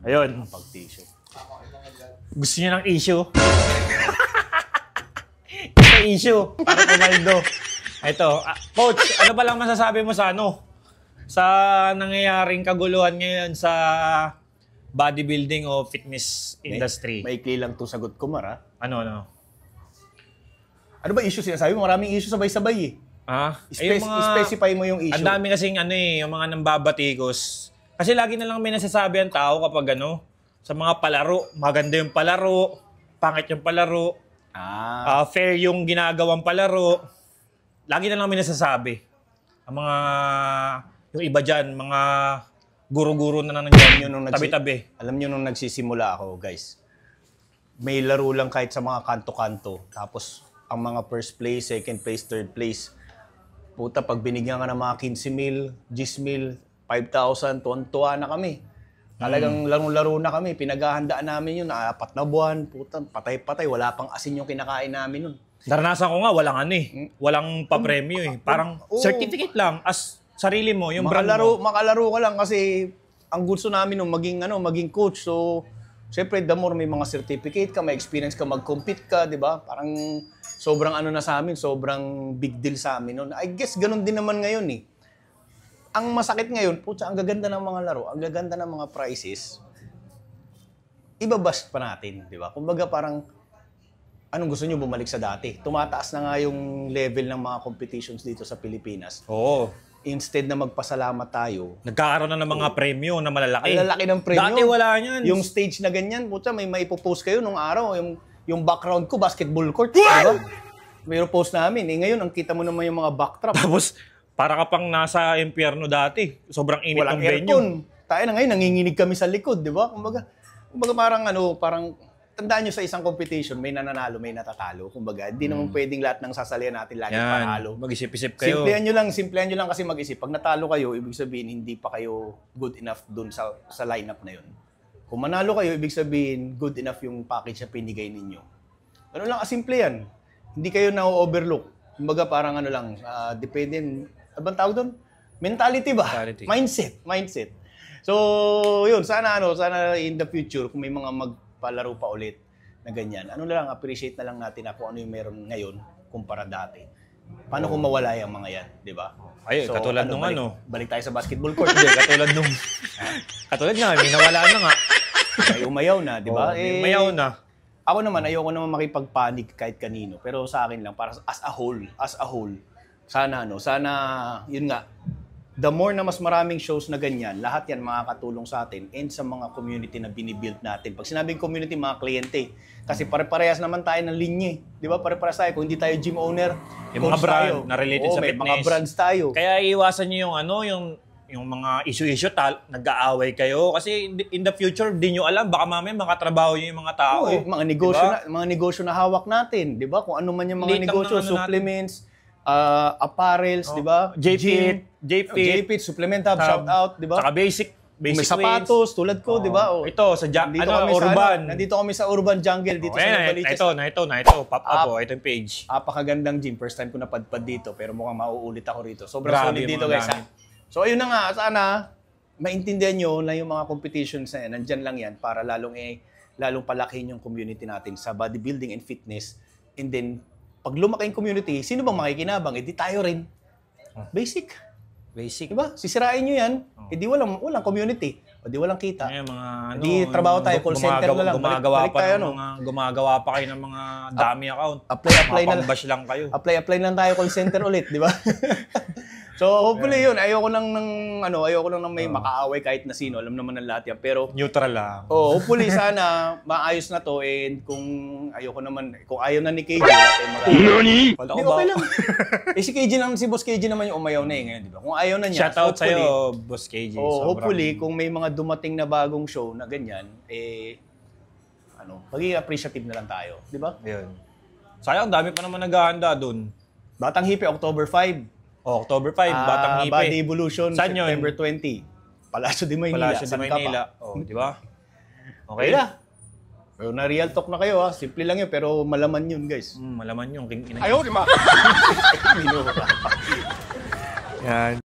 Ayun. Pag-tissue. Gusto niyo ng issue? Ito issue. Para Ronaldo. Ito. Coach, ano ba lang masasabi mo sa ano? Sa nangyayaring kaguluhan ngayon sa bodybuilding o fitness industry? Maikli lang to sagot ko, Mara. Ano? Ano ba issue sinasabi mo? Maraming issue sabay-sabay eh. Specify mo yung issue. Ang dami kasing yung mga nambabatikos. Kasi lagi na lang may nasasabi ang tao kapag sa mga palaro, maganda yung palaro, pangit yung palaro, fair yung ginagawang palaro. Lagi na lang may nasasabi. Ang yung iba dyan, mga guro-guro na nandiyan, tabi-tabi. Alam nyo nung nagsisimula ako, guys, may laro lang kahit sa mga kanto-kanto. Tapos, ang mga first place, second place, third place, puta, pag binigyan ka ng mga 15,000, 10,000, 5,000, tuwan-tuwa na kami. Talagang laro-laro na kami. Pinaghahandaan namin yun, 4 na buwan, puta, patay-patay. Wala pang asin yung kinakain namin nun. Naranasan ko nga, walang walang papremyo eh. Parang certificate lang, as sarili mo, yung brand mo. Makalaro ka lang kasi ang gusto namin nung maging coach. So, syempre, the more may mga certificate ka, may experience ka, mag-compete ka, di ba? Parang sobrang na sa amin, sobrang big deal sa amin noon. I guess ganun din naman ngayon eh. Ang masakit ngayon, putya, ang gaganda ng mga laro, ang gaganda ng mga prizes, ibabash pa natin, di ba? Kumbaga parang, anong gusto nyo bumalik sa dati? Tumataas na nga yung level ng mga competitions dito sa Pilipinas. Oo. Instead na magpasalamat tayo, nagkakaroon na ng mga premyo na malalaki. Ang lalaki ng premyo. Dati wala niyan. Yung stage na ganyan, putya, may maipopost kayo nung araw, yung background ko, basketball court, di ba? Mayroon post namin. Ngayon, ang kita mo naman yung mga backdrop. Tapos, para ka pang nasa impyerno dati. Sobrang init ng venue. Aircon. Tayo na ngayon, nanginginig kami sa likod, di ba? Kumbaga parang tandaan nyo sa isang competition, may nananalo, may natatalo. Kumbaga, hindi naman pwedeng lahat ng sasalihan natin lagi panalo. Mag-isip-isip kayo. Simplihan nyo lang kasi mag-isip. Pag natalo kayo, ibig sabihin, hindi pa kayo good enough dun sa lineup na yun. Kung manalo kayo, ibig sabihin, good enough yung package na pinigay ninyo. Ano lang, simple yan. Hindi kayo na-overlook. Kumbaga, parang depende. Abang tawag doon? Mentality ba? Mentality. Mindset. So, yun. Sana in the future, kung may mga magpalaro pa ulit na ganyan, appreciate na lang natin kung ano yung meron ngayon kumpara dati. Paano kung mawala yung mga yan, di ba? Ay, so, katulad nung balik tayo sa basketball court. Hindi, katulad nga, may nawala na nga. May umayaw na, di ba? Umayaw na. Ako naman, ayoko naman makipagpanig kahit kanino. Pero sa akin lang, para as a whole, sana, yun nga, the more na mas maraming shows na ganyan, lahat yan makakatulong sa atin and sa mga community na binibuild natin. Pag sinabing community, mga kliyente. Kasi pare-parehas naman tayo ng linya. Di ba? Pare-parehas tayo. Kung hindi tayo gym owner, yung mga brand na related sa may fitness. mga brands tayo. Kaya iwasan nyo yung mga issue-issue, nag-aaway kayo. Kasi in the future, di nyo alam, baka mamaya makatrabaho nyo yung mga tao. Mga negosyo na hawak natin. Di ba? Kung ano man yung mga negosyo, supplements, apparels, di ba? JFit, Supplement Hub, shout out, di ba? Saka basic may sapatos, tulad ko, di ba? Ito, sa Urban. Nandito kami sa Urban Jungle, dito sa Novaliches. Ito, pop up ito yung page. Apakagandang gym. First time ko napadpad dito, pero mukhang mauulit ako rito. Sobrang solid dito, guys. So, ayun na nga, sana maintindihan nyo na yung mga competitions na yan, nandyan lang yan para lalong palakihin yung community natin sa bodybuilding and fitness. And then, pag lumaki yung community, sino bang makikinabang? Di tayo rin. Basic. Diba? Sisirain nyo yan, di walang community. O di walang kita. Di trabaho tayo, call center na lang. Gumagawa pa kayo ng mga dummy account. Apply lang tayo call center ulit, di ba? So hopefully yun, ayoko nang may makaaway kahit na sino, alam naman ng lahat yan, pero neutral lang. Hopefully sana maayos na to, and kung ayaw na ni KJ, okay lang. Si KJ naman, si Boss KJ naman yung umayaw na ngayon, di ba? Kung ayaw na niya, shoutout sa'yo, Boss KJ. Hopefully kung may mga dumating na bagong show na ganyan, maging appreciative na lang tayo, di ba? Ayun. Sayang, dami pa naman naghahanda dun. Batang Hipe, October 5. October 5, Batang Hipe. Body Evolution, saan yun? September 20. Palasyo de Maynila. Di ba? Okay na. Pero na real talk na kayo Simple lang yun, pero malaman yun, guys. Malaman yun. Ayaw, di ba? Yan.